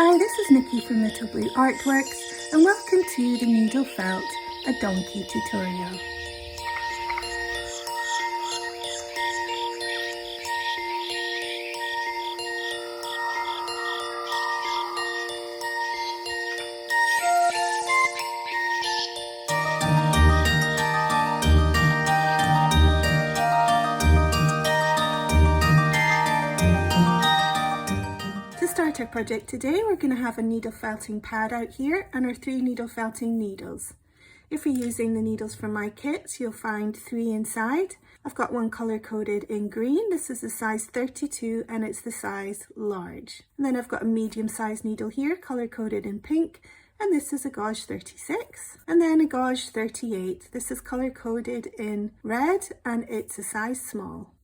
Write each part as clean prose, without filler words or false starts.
Hi, this is Nikki from Little Blue Artworks and welcome to the Needle Felt a Donkey tutorial. To start our project today, we're going to have a needle felting pad out here and our 3 needle felting needles. If you're using the needles from my kits, you'll find 3 inside. I've got one color coded in green. This is the size 32 and it's the size large. And then I've got a medium sized needle here, color coded in pink. And this is a gauge 36. And then a gauge 38. This is color coded in red and it's a size small.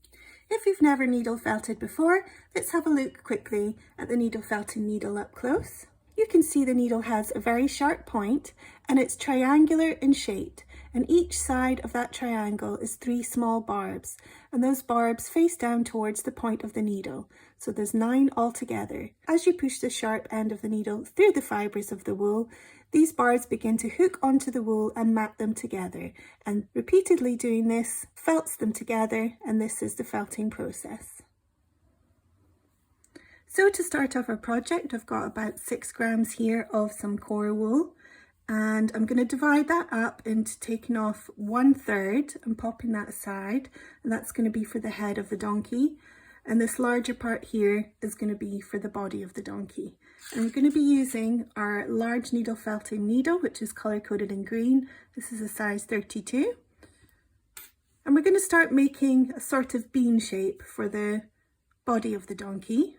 If you've never needle felted before, let's have a look quickly at the needle felting needle up close. You can see the needle has a very sharp point and it's triangular in shape, and each side of that triangle is 3 small barbs, and those barbs face down towards the point of the needle, so there's 9 altogether. As you push the sharp end of the needle through the fibres of the wool, these barbs begin to hook onto the wool and map them together, and repeatedly doing this felts them together, and this is the felting process. So to start off our project, I've got about 6 grams here of some core wool, and I'm going to divide that up into taking off 1/3 and popping that aside, and that's going to be for the head of the donkey, and this larger part here is going to be for the body of the donkey. And I'm going to be using our large needle felting needle, which is color coded in green. This is a size 32, and we're going to start making a sort of bean shape for the body of the donkey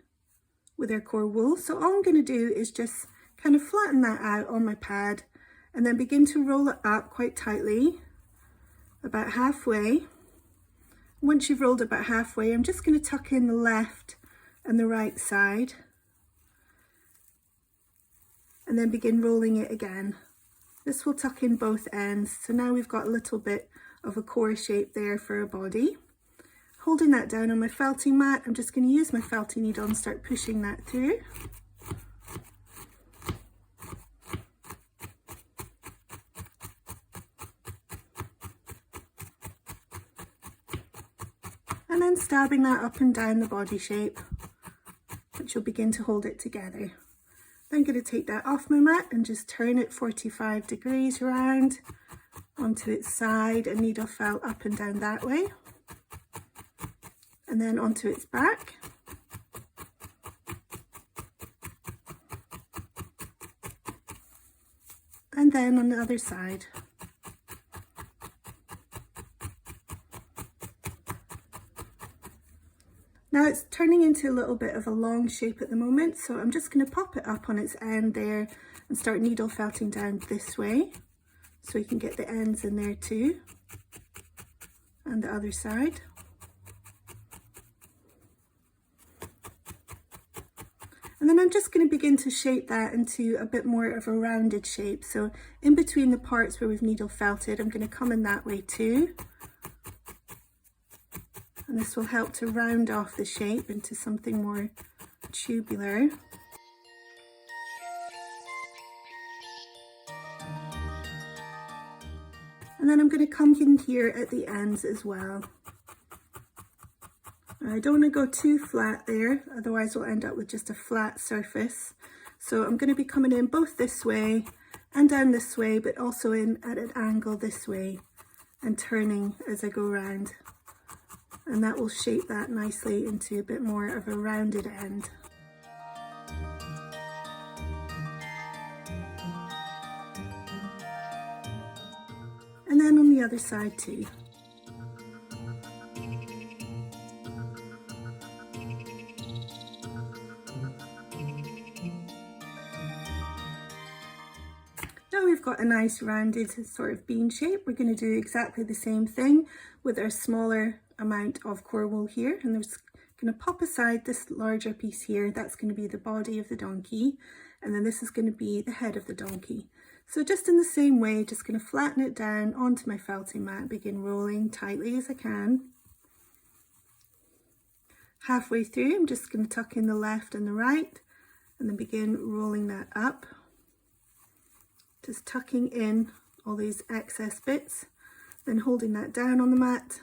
with our core wool. So all I'm going to do is just kind of flatten that out on my pad and then begin to roll it up quite tightly, about halfway. Once you've rolled about halfway, I'm just going to tuck in the left and the right side and then begin rolling it again. This will tuck in both ends. So now we've got a little bit of a core shape there for a body. Holding that down on my felting mat, I'm just going to use my felting needle and start pushing that through. And then stabbing that up and down the body shape, which will begin to hold it together. Then I'm going to take that off my mat and just turn it 45 degrees around onto its side and needle felt up and down that way. And then onto its back. And then on the other side. Now it's turning into a little bit of a long shape at the moment, so I'm just going to pop it up on its end there and start needle felting down this way, so we can get the ends in there too, and the other side. And then I'm just going to begin to shape that into a bit more of a rounded shape. So in between the parts where we've needle felted, I'm going to come in that way too. And this will help to round off the shape into something more tubular. And then I'm going to come in here at the ends as well. I don't want to go too flat there, otherwise we'll end up with just a flat surface. So I'm going to be coming in both this way and down this way, but also in at an angle this way and turning as I go around. And that will shape that nicely into a bit more of a rounded end. And then on the other side too. Now we've got a nice rounded sort of bean shape. We're going to do exactly the same thing with our smaller amount of core wool here, and there's going to pop aside this larger piece here. That's going to be the body of the donkey, and then this is going to be the head of the donkey. So just in the same way, just going to flatten it down onto my felting mat, begin rolling tightly as I can. Halfway through, I'm just going to tuck in the left and the right and then begin rolling that up, just tucking in all these excess bits, then holding that down on the mat.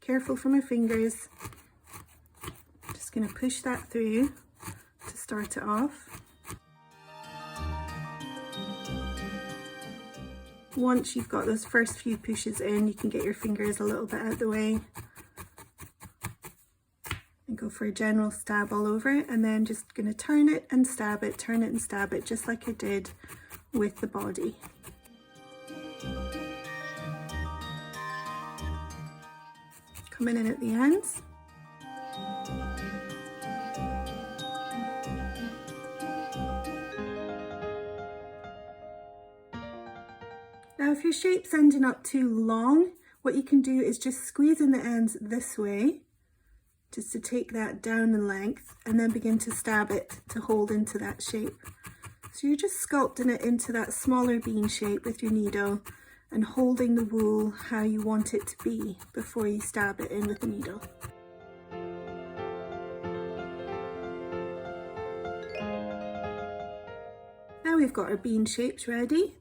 Careful for my fingers. Just going to push that through to start it off. Once you've got those first few pushes in, you can get your fingers a little bit out of the way and go for a general stab all over it, and then just going to turn it and stab it, turn it and stab it, just like I did with the body. Coming in at the ends. Now if your shape's ending up too long, what you can do is just squeeze in the ends this way, just to take that down in length, and then begin to stab it to hold into that shape. So you're just sculpting it into that smaller bean shape with your needle and holding the wool how you want it to be before you stab it in with the needle. Now we've got our bean shapes ready.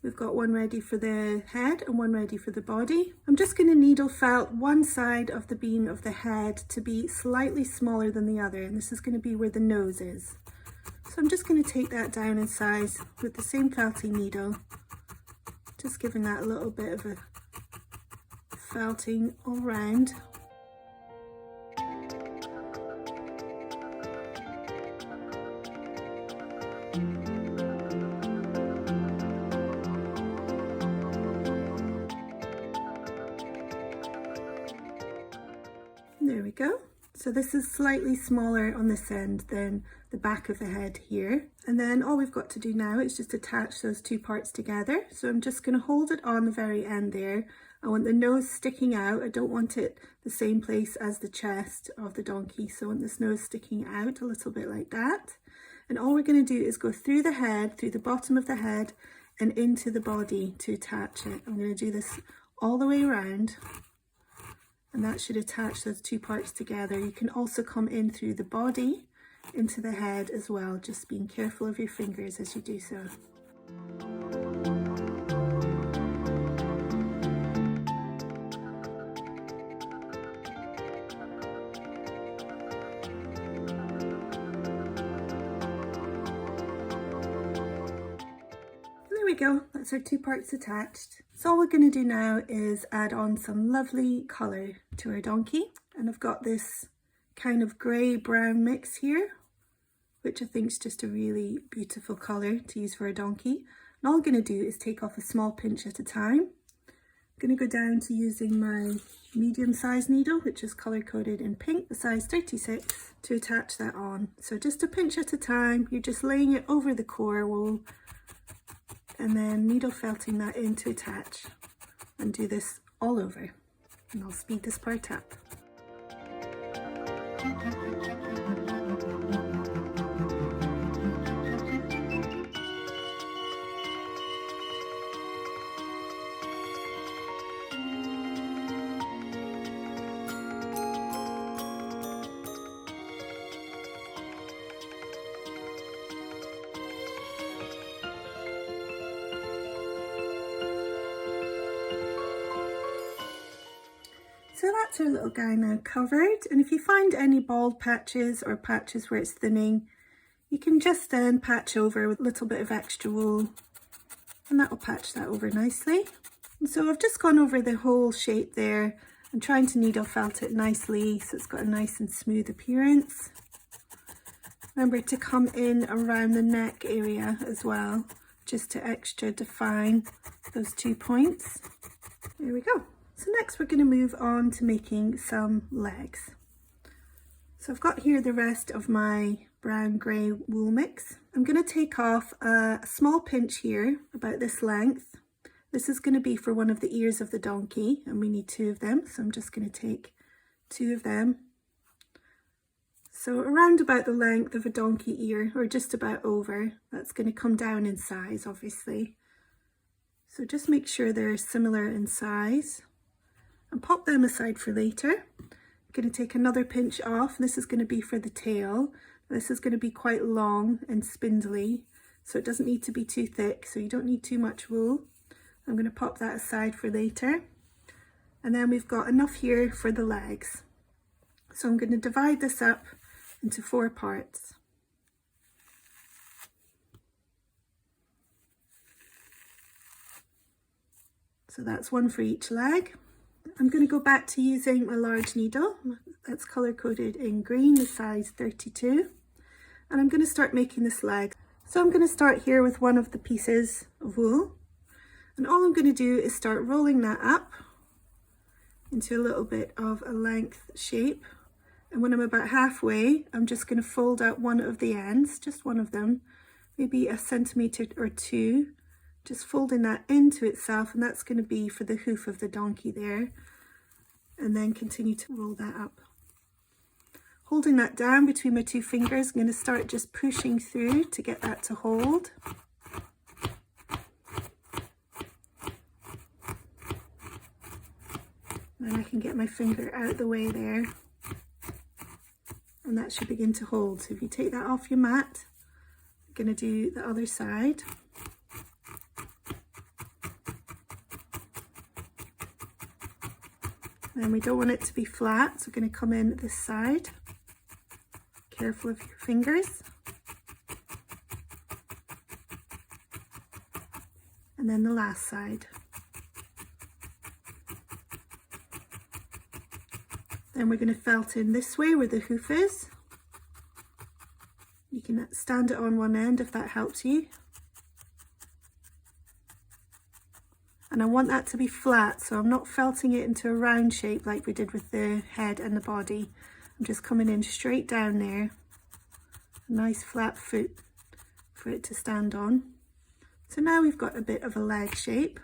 We've got one ready for the head and one ready for the body. I'm just going to needle felt one side of the bean of the head to be slightly smaller than the other, and this is going to be where the nose is. So I'm just going to take that down in size with the same felting needle, just giving that a little bit of a felting all round. There we go. So this is slightly smaller on this end than the back of the head here. And then all we've got to do now is just attach those two parts together. So I'm just going to hold it on the very end there. I want the nose sticking out. I don't want it the same place as the chest of the donkey. So I want this nose sticking out a little bit like that. And all we're going to do is go through the head, through the bottom of the head and into the body to attach it. I'm going to do this all the way around. And that should attach those two parts together. You can also come in through the body into the head as well, just being careful of your fingers as you do so. There we go, that's our two parts attached. So all we're going to do now is add on some lovely colour to our donkey. And I've got this kind of grey-brown mix here, which I think is just a really beautiful colour to use for a donkey. And all I'm going to do is take off a small pinch at a time. I'm going to go down to using my medium-sized needle, which is colour-coded in pink, the size 36, to attach that on. So just a pinch at a time, you're just laying it over the core wool, and then needle felting that in to attach, and do this all over, and I'll speed this part up. So that's our little guy now covered, and if you find any bald patches or patches where it's thinning, you can just then patch over with a little bit of extra wool, and that will patch that over nicely. And so I've just gone over the whole shape there and trying to needle felt it nicely so it's got a nice and smooth appearance. Remember to come in around the neck area as well, just to extra define those 2 points. There we go. So next we're going to move on to making some legs. So I've got here the rest of my brown grey wool mix. I'm going to take off a small pinch here, about this length. This is going to be for one of the ears of the donkey, and we need 2 of them, so I'm just going to take 2 of them. So around about the length of a donkey ear, or just about over. That's going to come down in size, obviously. So just make sure they're similar in size. And pop them aside for later. I'm going to take another pinch off. This is going to be for the tail. This is going to be quite long and spindly, so it doesn't need to be too thick, so you don't need too much wool. I'm going to pop that aside for later. And then we've got enough here for the legs. So I'm going to divide this up into 4 parts. So that's one for each leg. I'm going to go back to using my large needle that's color coded in green, the size 32. And I'm going to start making this leg. So I'm going to start here with one of the pieces of wool. And all I'm going to do is start rolling that up into a little bit of a length shape. And when I'm about halfway, I'm just going to fold out one of the ends, just one of them, maybe a centimetre or 2, just folding that into itself, and that's going to be for the hoof of the donkey there. And then continue to roll that up. Holding that down between my 2 fingers, I'm going to start just pushing through to get that to hold. And I can get my finger out the way there. And that should begin to hold. So if you take that off your mat, I'm going to do the other side. And we don't want it to be flat, so we're going to come in this side. Careful of your fingers. And then the last side. Then we're going to felt in this way where the hoof is. You can stand it on one end if that helps you. And I want that to be flat, so I'm not felting it into a round shape like we did with the head and the body. I'm just coming in straight down there. A nice flat foot for it to stand on. So now we've got a bit of a leg shape.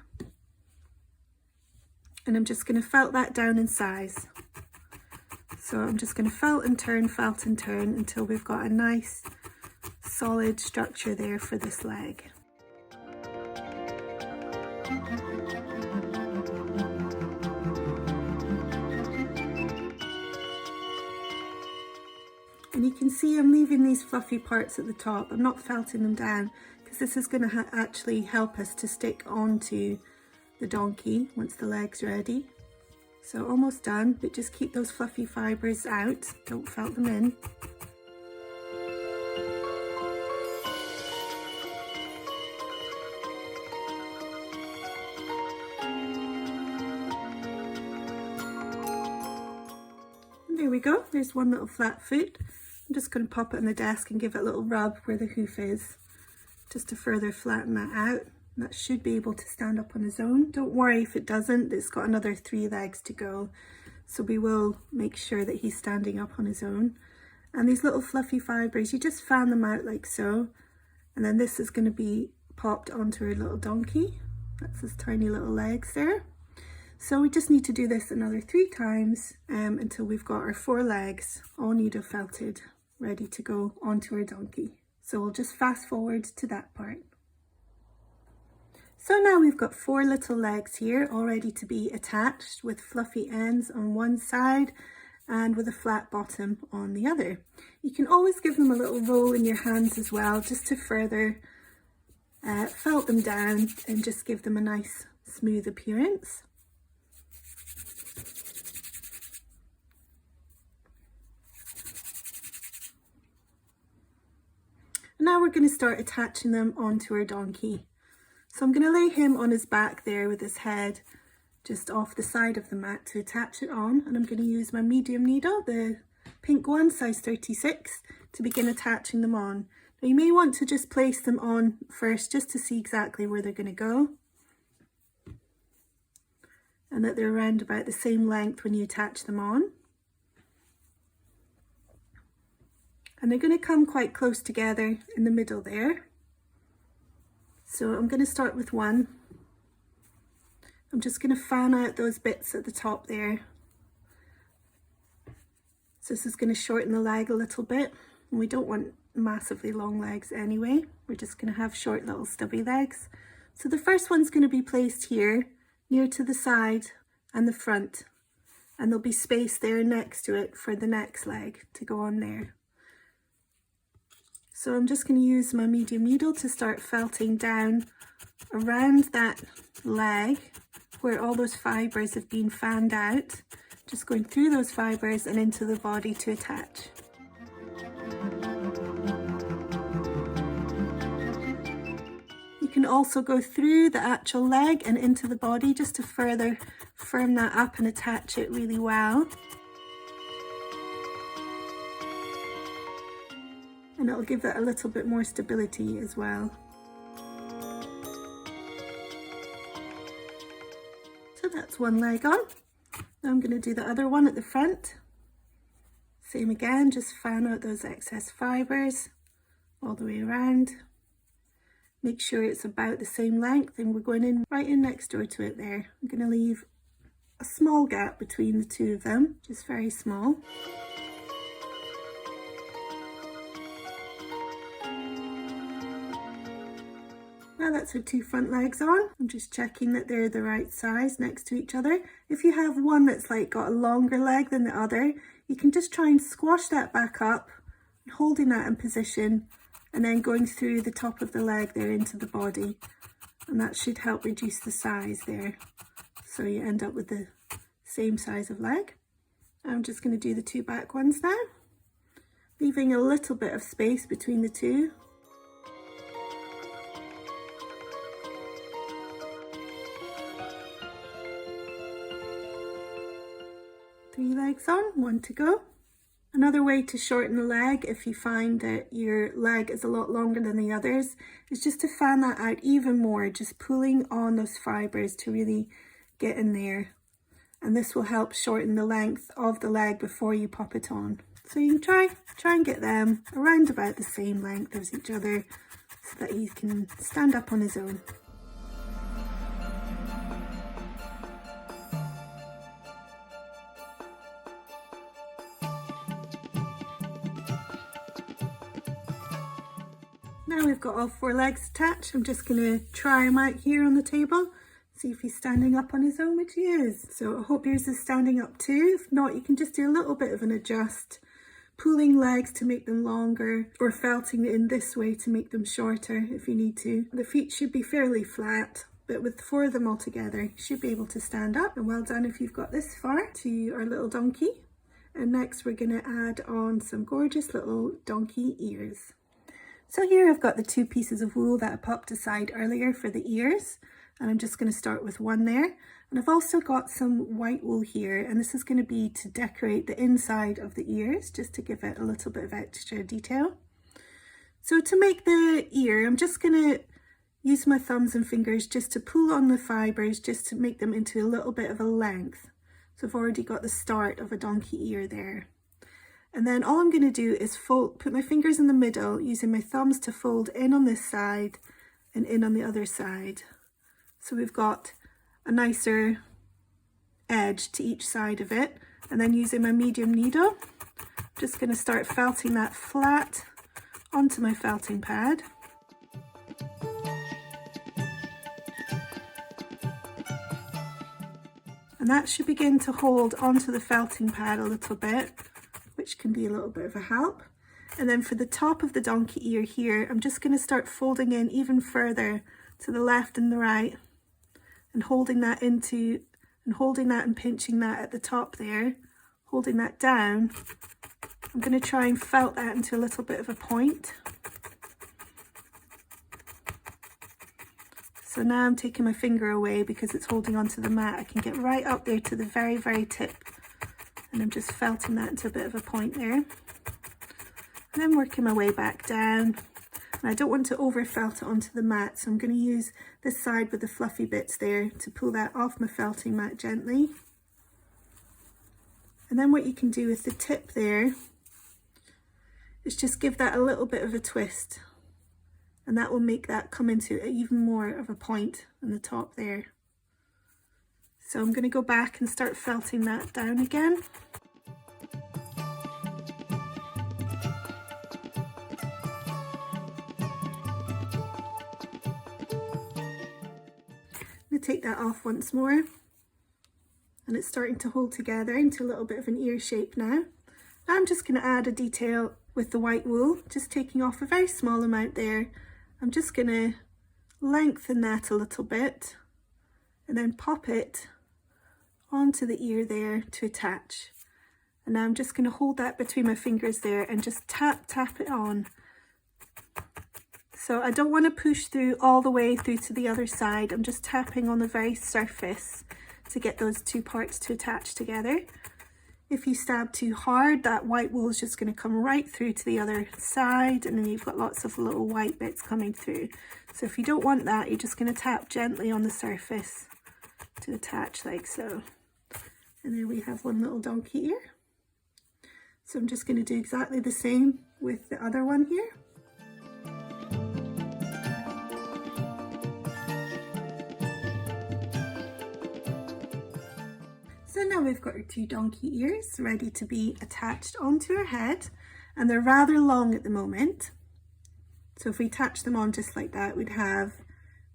And I'm just going to felt that down in size. So I'm just going to felt and turn until we've got a nice solid structure there for this leg. And you can see I'm leaving these fluffy parts at the top. I'm not felting them down because this is going to actually help us to stick onto the donkey once the leg's ready. So almost done, but just keep those fluffy fibres out, don't felt them in. And there we go, there's one little flat foot. I'm just going to pop it on the desk and give it a little rub where the hoof is, just to further flatten that out. And that should be able to stand up on its own. Don't worry if it doesn't, it's got another 3 legs to go. So we will make sure that he's standing up on his own. And these little fluffy fibres, you just fan them out like so. And then this is going to be popped onto our little donkey. That's his tiny little legs there. So we just need to do this another 3 times until we've got our 4 legs all needle felted, ready to go onto our donkey. So we'll just fast forward to that part. So now we've got 4 little legs here all ready to be attached with fluffy ends on one side and with a flat bottom on the other. You can always give them a little roll in your hands as well, just to further felt them down and just give them a nice smooth appearance. Now we're going to start attaching them onto our donkey. So I'm going to lay him on his back there with his head just off the side of the mat to attach it on, and I'm going to use my medium needle, the pink one, size 36, to begin attaching them on. Now you may want to just place them on first just to see exactly where they're going to go, and that they're around about the same length when you attach them on. And they're going to come quite close together in the middle there. So I'm going to start with one. I'm just going to fan out those bits at the top there. So this is going to shorten the leg a little bit. And we don't want massively long legs anyway. We're just going to have short little stubby legs. So the first one's going to be placed here, near to the side and the front. And there'll be space there next to it for the next leg to go on there. So I'm just going to use my medium needle to start felting down around that leg where all those fibres have been fanned out, just going through those fibres and into the body to attach. You can also go through the actual leg and into the body just to further firm that up and attach it really well. And it'll give that a little bit more stability as well. So that's one leg on. Now I'm going to do the other one at the front. Same again, just fan out those excess fibres all the way around. Make sure it's about the same length, and we're going in right in next door to it there. I'm going to leave a small gap between the two of them, just very small. Now that's our two front legs on. I'm just checking that they're the right size next to each other. If you have one that's like got a longer leg than the other, you can just try and squash that back up, holding that in position, and then going through the top of the leg there into the body. And that should help reduce the size there. So you end up with the same size of leg. I'm just going to do the two back ones now, leaving a little bit of space between the two. Three legs on, one to go. Another way to shorten the leg, if you find that your leg is a lot longer than the others, is just to fan that out even more, just pulling on those fibres to really get in there. And this will help shorten the length of the leg before you pop it on. So you can try and get them around about the same length as each other so that he can stand up on his own. Now we've got all four legs attached. I'm just going to try him out here on the table, see if he's standing up on his own, which he is. So I hope yours is standing up too. If not, you can just do a little bit of an adjust, pulling legs to make them longer, or felting in this way to make them shorter if you need to. The feet should be fairly flat, but with four of them all together, you should be able to stand up. And well done if you've got this far to our little donkey. And next we're going to add on some gorgeous little donkey ears. So here I've got the two pieces of wool that I popped aside earlier for the ears, and I'm just going to start with one there. And I've also got some white wool here, and this is going to be to decorate the inside of the ears, just to give it a little bit of extra detail. So to make the ear, I'm just going to use my thumbs and fingers just to pull on the fibres, just to make them into a little bit of a length. So I've already got the start of a donkey ear there. And then all I'm going to do is put my fingers in the middle, using my thumbs to fold in on this side and in on the other side. So we've got a nicer edge to each side of it. And then using my medium needle, I'm just going to start felting that flat onto my felting pad. And that should begin to hold onto the felting pad a little bit, which can be a little bit of a help. And then for the top of the donkey ear here, I'm just going to start folding in even further to the left and the right, and holding that and pinching that at the top there, holding that down. I'm going to try and felt that into a little bit of a point. So now I'm taking my finger away because it's holding onto the mat. I can get right up there to the very, very tip. And I'm just felting that into a bit of a point there. And then working my way back down. And I don't want to over felt it onto the mat, so I'm going to use this side with the fluffy bits there to pull that off my felting mat gently. And then what you can do with the tip there is just give that a little bit of a twist. And that will make that come into even more of a point on the top there. So I'm going to go back and start felting that down again. I'm going to take that off once more. And it's starting to hold together into a little bit of an ear shape now. Now I'm just going to add a detail with the white wool, just taking off a very small amount there. I'm just going to lengthen that a little bit and then pop it onto the ear there to attach. And now I'm just going to hold that between my fingers there and just tap it on. So I don't want to push through all the way through to the other side. I'm just tapping on the very surface to get those two parts to attach together. If you stab too hard, that white wool is just going to come right through to the other side, and then you've got lots of little white bits coming through. So if you don't want that, you're just going to tap gently on the surface to attach like so. And there we have one little donkey ear. So I'm just going to do exactly the same with the other one here. So now we've got our two donkey ears ready to be attached onto our head, and they're rather long at the moment. So if we attach them on just like that, we'd have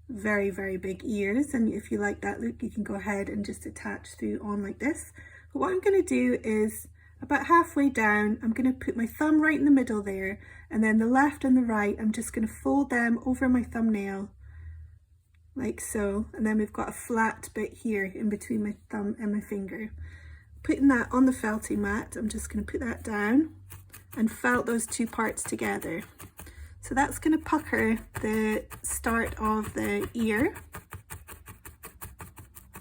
very, very big ears. And if you like that look, you can go ahead and just attach through on like this. But what I'm going to do is about halfway down, I'm going to put my thumb right in the middle there, and then the left and the right, I'm just going to fold them over my thumbnail like so, and then we've got a flat bit here in between my thumb and my finger. Putting that on the felting mat, I'm just going to put that down and felt those two parts together. So that's going to pucker the start of the ear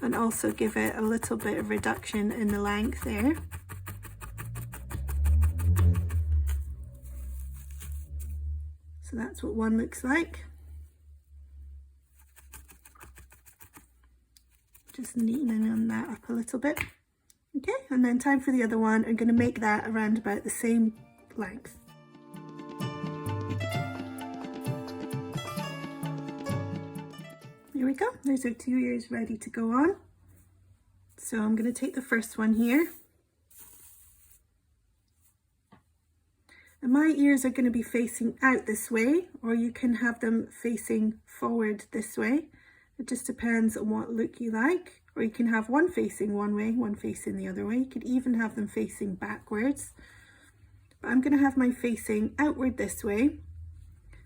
and also give it a little bit of reduction in the length there. So that's what one looks like. Just neatening on that up a little bit. Okay, and then time for the other one. I'm going to make that around about the same length. There we go, there's our two ears ready to go on. So I'm going to take the first one here. And my ears are going to be facing out this way, or you can have them facing forward this way. It just depends on what look you like. Or you can have one facing one way, one facing the other way. You could even have them facing backwards. But I'm going to have mine facing outward this way.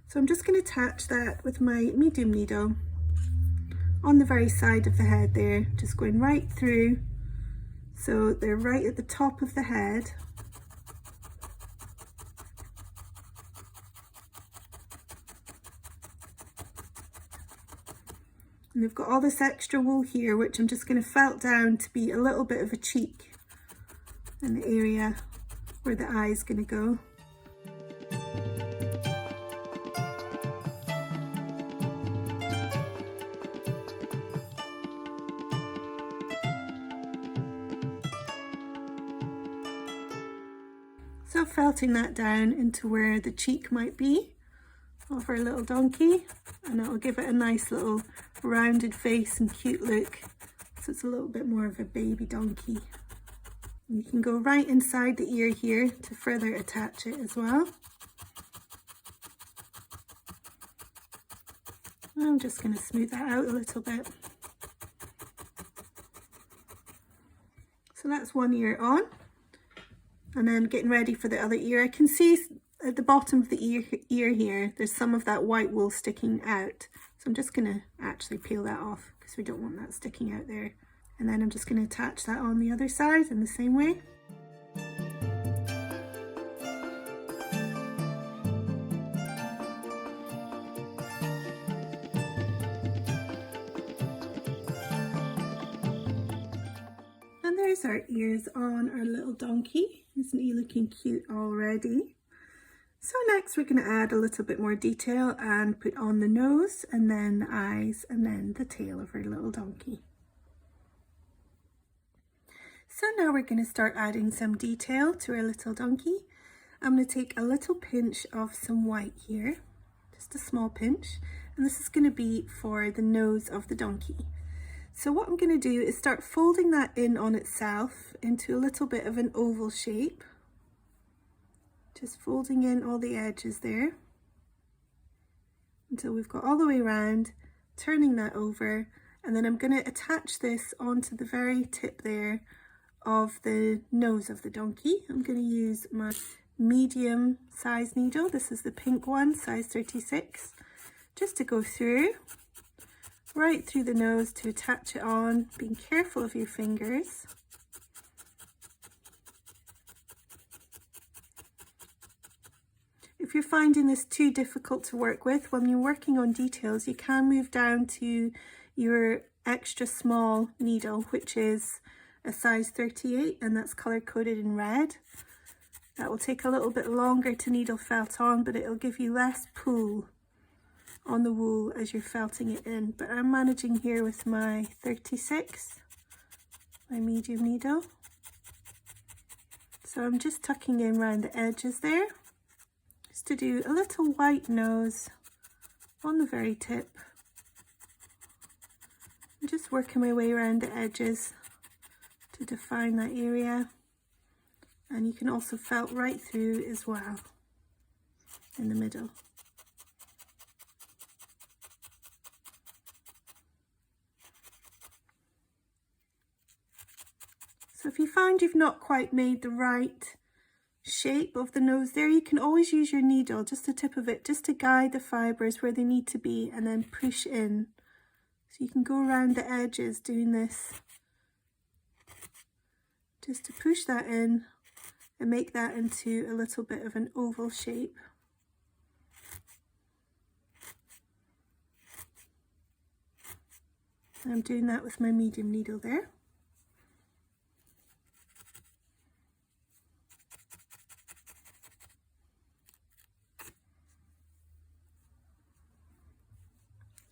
So I'm just going to attach that with my medium needle on the very side of the head there, just going right through. So they're right at the top of the head. And they've got all this extra wool here, which I'm just going to felt down to be a little bit of a cheek in the area where the eye is going to go. So felting that down into where the cheek might be of our little donkey, and it'll give it a nice little rounded face and cute look, so it's a little bit more of a baby donkey. And you can go right inside the ear here to further attach it as well. I'm just going to smooth that out a little bit. So that's one ear on, and then getting ready for the other ear. I can see at the bottom of the ear here, there's some of that white wool sticking out. So I'm just going to actually peel that off because we don't want that sticking out there. And then I'm just going to attach that on the other side in the same way. And there's our ears on our little donkey. Isn't he looking cute already? So next we're going to add a little bit more detail and put on the nose and then the eyes and then the tail of our little donkey. So now we're going to start adding some detail to our little donkey. I'm going to take a little pinch of some white here, just a small pinch, and this is going to be for the nose of the donkey. So what I'm going to do is start folding that in on itself into a little bit of an oval shape. Just folding in all the edges there until we've got all the way around, turning that over, and then I'm going to attach this onto the very tip there of the nose of the donkey. I'm going to use my medium size needle. This is the pink one, size 36, just to go through, right through the nose to attach it on, being careful of your fingers. If you're finding this too difficult to work with, when you're working on details, you can move down to your extra small needle, which is a size 38, and that's color coded in red. That will take a little bit longer to needle felt on, but it'll give you less pull on the wool as you're felting it in. But I'm managing here with my 36, my medium needle. So I'm just tucking in around the edges there, just to do a little white nose on the very tip. I'm just working my way around the edges to define that area. And you can also felt right through as well in the middle. So if you find you've not quite made the right shape of the nose there, you can always use your needle, just the tip of it, just to guide the fibres where they need to be and then push in. So you can go around the edges doing this, just to push that in and make that into a little bit of an oval shape. I'm doing that with my medium needle there.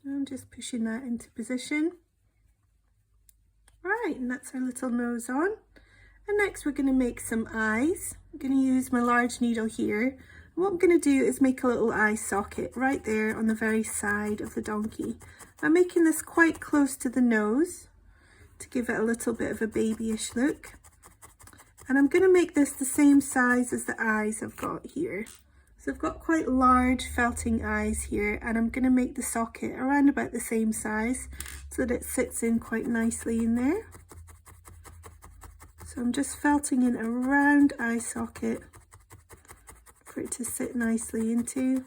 I'm just pushing that into position. Right, and that's our little nose on. And next we're going to make some eyes. I'm going to use my large needle here. And what I'm going to do is make a little eye socket right there on the very side of the donkey. I'm making this quite close to the nose to give it a little bit of a babyish look. And I'm going to make this the same size as the eyes I've got here. So I've got quite large felting eyes here, and I'm going to make the socket around about the same size so that it sits in quite nicely in there. So I'm just felting in a round eye socket for it to sit nicely into.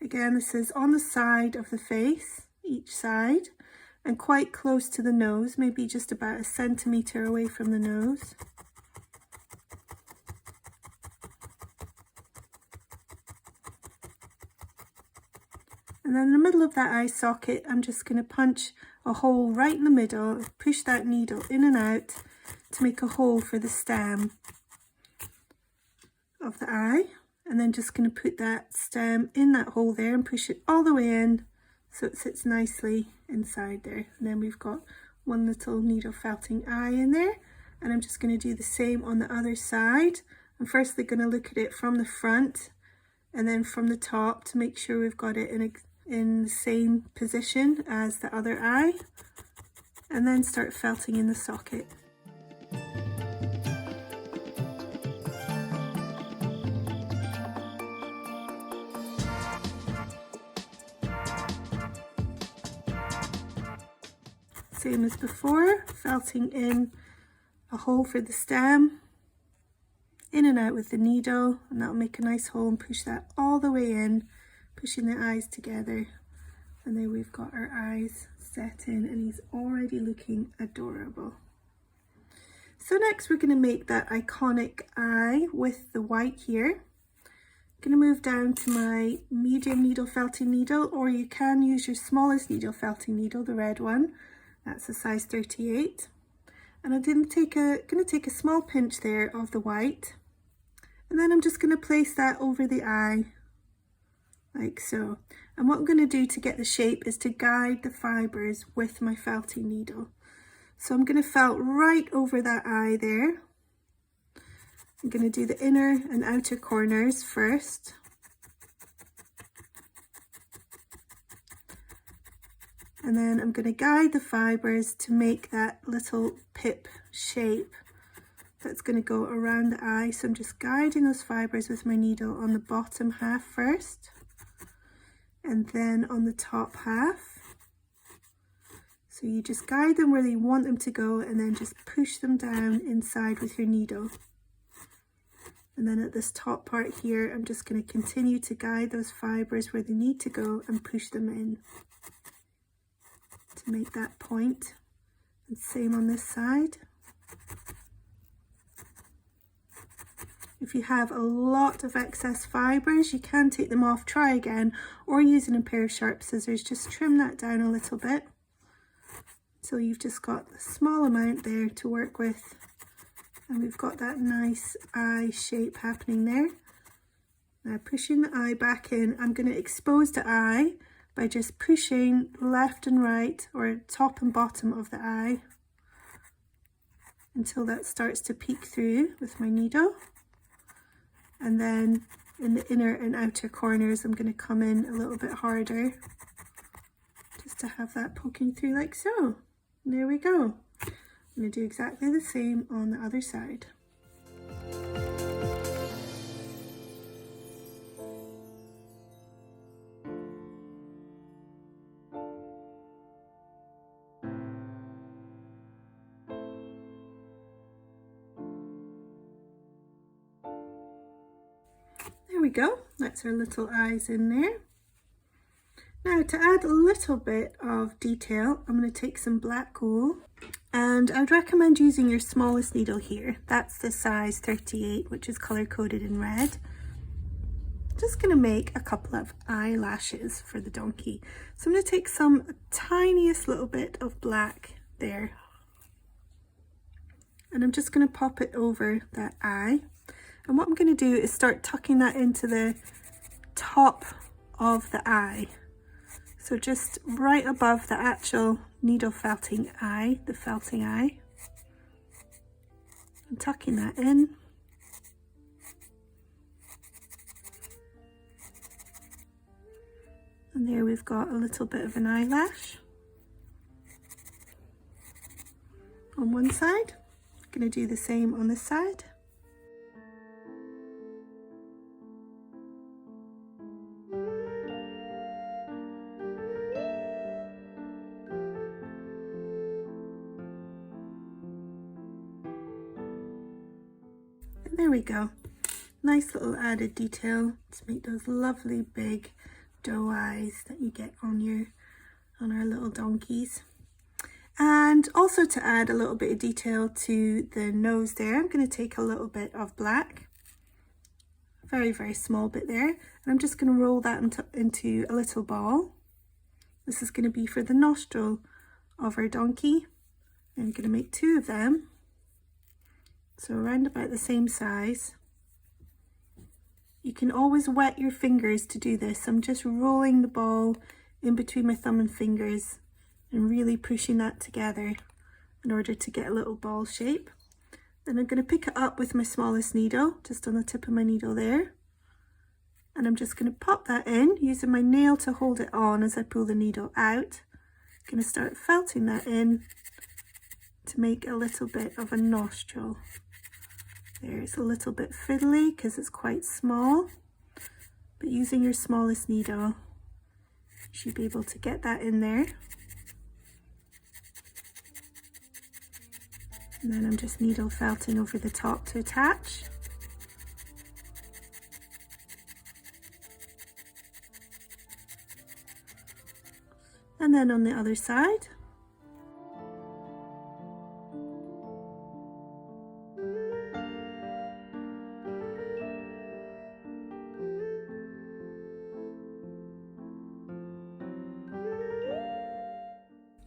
Again, this is on the side of the face, each side, and quite close to the nose, maybe just about a centimetre away from the nose. And then in the middle of that eye socket, I'm just going to punch a hole right in the middle, push that needle in and out to make a hole for the stem of the eye. And then just going to put that stem in that hole there and push it all the way in so it sits nicely inside there. And then we've got one little needle felting eye in there. And I'm just going to do the same on the other side. I'm firstly going to look at it from the front and then from the top to make sure we've got it in the same position as the other eye, and then start felting in the socket. Same as before, felting in a hole for the stem, in and out with the needle, and that'll make a nice hole, and push that all the way in, pushing the eyes together. And there we've got our eyes set in, and he's already looking adorable. So next we're going to make that iconic eye with the white here. I'm going to move down to my medium needle felting needle, or you can use your smallest needle felting needle, the red one. That's a size 38. And I'm going to take a small pinch there of the white, and then I'm just going to place that over the eye like so. And what I'm going to do to get the shape is to guide the fibres with my felting needle. So I'm going to felt right over that eye there. I'm going to do the inner and outer corners first. And then I'm going to guide the fibres to make that little pip shape that's going to go around the eye. So I'm just guiding those fibres with my needle on the bottom half first, and then on the top half. So you just guide them where you want them to go, and then just push them down inside with your needle. And then at this top part here, I'm just going to continue to guide those fibres where they need to go and push them in to make that point. And same on this side. If you have a lot of excess fibres, you can take them off, try again, or using a pair of sharp scissors, just trim that down a little bit. So you've just got a small amount there to work with. And we've got that nice eye shape happening there. Now pushing the eye back in, I'm going to expose the eye by just pushing left and right, or top and bottom of the eye, until that starts to peek through with my needle. And then in the inner and outer corners, I'm going to come in a little bit harder, just to have that poking through like so. And there we go. I'm going to do exactly the same on the other side. There we go, that's our little eyes in there. Now to add a little bit of detail, I'm going to take some black wool, and I'd recommend using your smallest needle here. That's the size 38, which is color coded in red. Just going to make a couple of eyelashes for the donkey. So I'm going to take some tiniest little bit of black there, and I'm just going to pop it over that eye. And what I'm going to do is start tucking that into the top of the eye. So just right above the actual needle felting eye, the felting eye. And tucking that in. And there we've got a little bit of an eyelash on one side. I'm going to do the same on this side. There we go, nice little added detail to make those lovely big doe eyes that you get on our little donkeys. And also to add a little bit of detail to the nose there, I'm going to take a little bit of black, very small bit there, and I'm just going to roll that into a little ball. This is going to be for the nostril of our donkey, and I'm going to make 2 of them. So around about the same size. You can always wet your fingers to do this. I'm just rolling the ball in between my thumb and fingers and really pushing that together in order to get a little ball shape. Then I'm going to pick it up with my smallest needle, just on the tip of my needle there. And I'm just going to pop that in, using my nail to hold it on as I pull the needle out. I'm going to start felting that in to make a little bit of a nostril. There, it's a little bit fiddly because it's quite small, but using your smallest needle, you should be able to get that in there. And then I'm just needle felting over the top to attach. And then on the other side.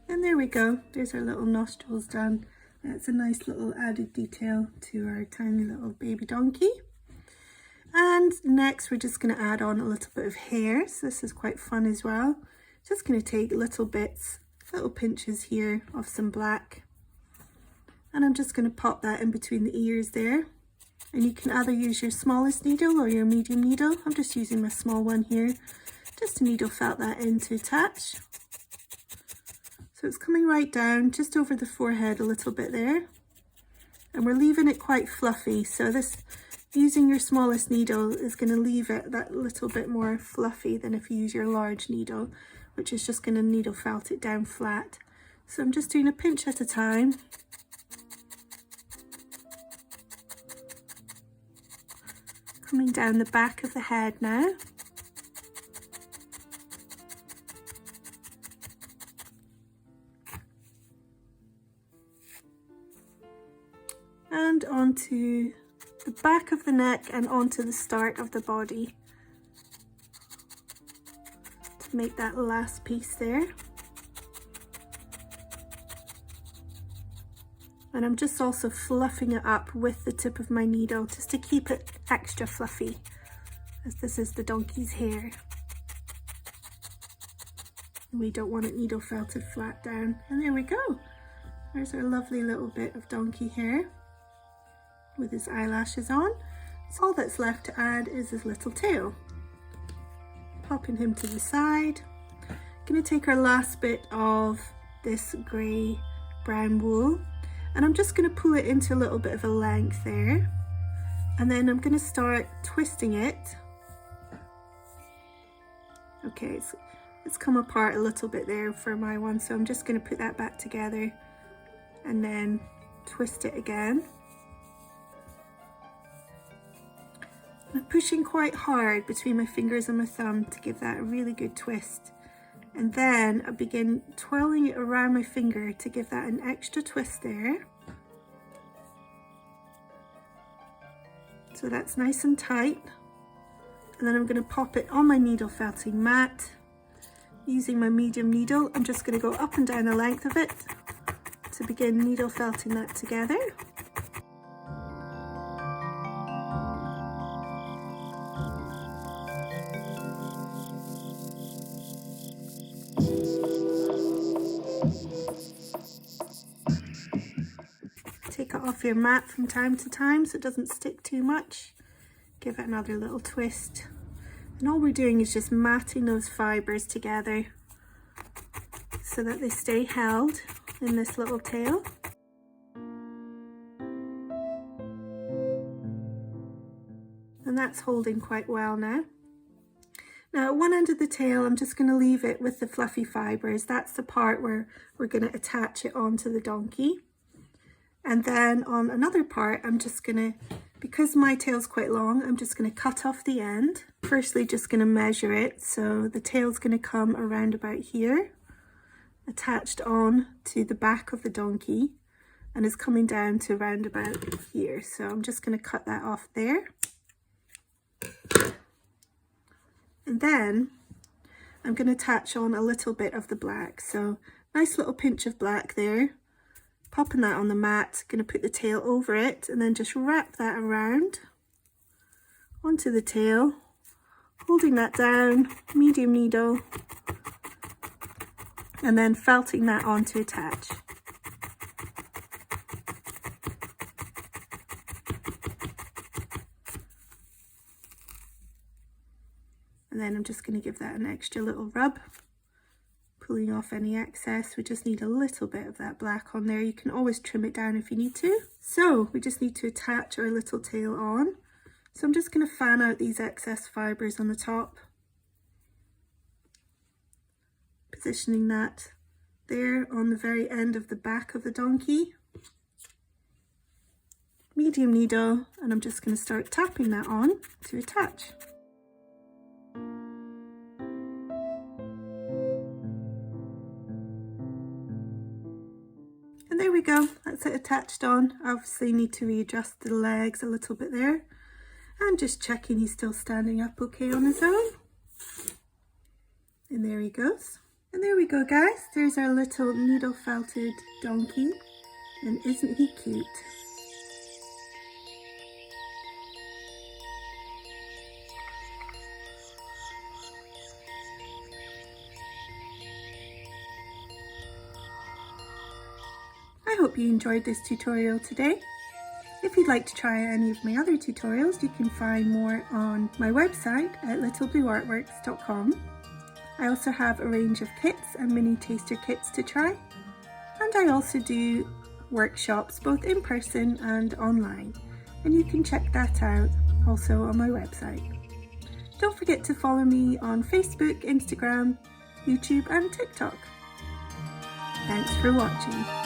And there we go, there's our little nostrils done. That's a nice little added detail to our tiny little baby donkey. And next we're just going to add on a little bit of hair, so this is quite fun as well. Just going to take little bits, little pinches here of some black, and I'm just going to pop that in between the ears there. And you can either use your smallest needle or your medium needle. I'm just using my small one here, just to needle felt that in to attach. So it's coming right down just over the forehead a little bit there, and we're leaving it quite fluffy. So this, using your smallest needle is going to leave it that little bit more fluffy than if you use your large needle, which is just going to needle felt it down flat. So I'm just doing a pinch at a time. coming down the back of the head now. And onto the back of the neck and onto the start of the body to make that last piece there. And I'm just also fluffing it up with the tip of my needle just to keep it extra fluffy, as this is the donkey's hair. We don't want it needle felted flat down. And there we go. There's our lovely little bit of donkey hair with his eyelashes on. So all that's left to add is his little tail. Popping him to the side. Gonna take our last bit of this grey brown wool, and I'm just going to pull it into a little bit of a length there, and then I'm going to start twisting it. Okay, it's come apart a little bit there for my one, so I'm just going to put that back together and then twist it again. I'm pushing quite hard between my fingers and my thumb to give that a really good twist. And then I begin twirling it around my finger to give that an extra twist there. So that's nice and tight. And then I'm going to pop it on my needle felting mat. Using my medium needle, I'm just going to go up and down the length of it to begin needle felting that together. Take it off your mat from time to time so it doesn't stick too much. Give it another little twist. And all we're doing is just matting those fibres together so that they stay held in this little tail. And that's holding quite well now. Now at one end of the tail, I'm just going to leave it with the fluffy fibres. That's the part where we're going to attach it onto the donkey. And then on another part, I'm just going to, because my tail's quite long, I'm just going to cut off the end. Firstly, just going to measure it. So the tail's going to come around about here, attached on to the back of the donkey, and is coming down to around about here. So I'm just going to cut that off there. And then I'm going to attach on a little bit of the black. So nice little pinch of black there. Popping that on the mat, going to put the tail over it and then just wrap that around onto the tail, holding that down, medium needle, and then felting that on to attach. And then I'm just going to give that an extra little rub, pulling off any excess. We just need a little bit of that black on there. You can always trim it down if you need to. So we just need to attach our little tail on. So I'm just going to fan out these excess fibres on the top, positioning that there on the very end of the back of the donkey. Medium needle, and I'm just going to start tapping that on to attach. And there we go, that's it attached on. Obviously need to readjust the legs a little bit there. And just checking he's still standing up okay on his own. And there he goes. And there we go guys, there's our little needle felted donkey. And isn't he cute? I hope you enjoyed this tutorial today. If you'd like to try any of my other tutorials, you can find more on my website at littleblueartworks.com. I also have a range of kits and mini taster kits to try. And I also do workshops both in person and online. And you can check that out also on my website. Don't forget to follow me on Facebook, Instagram, YouTube and TikTok. Thanks for watching.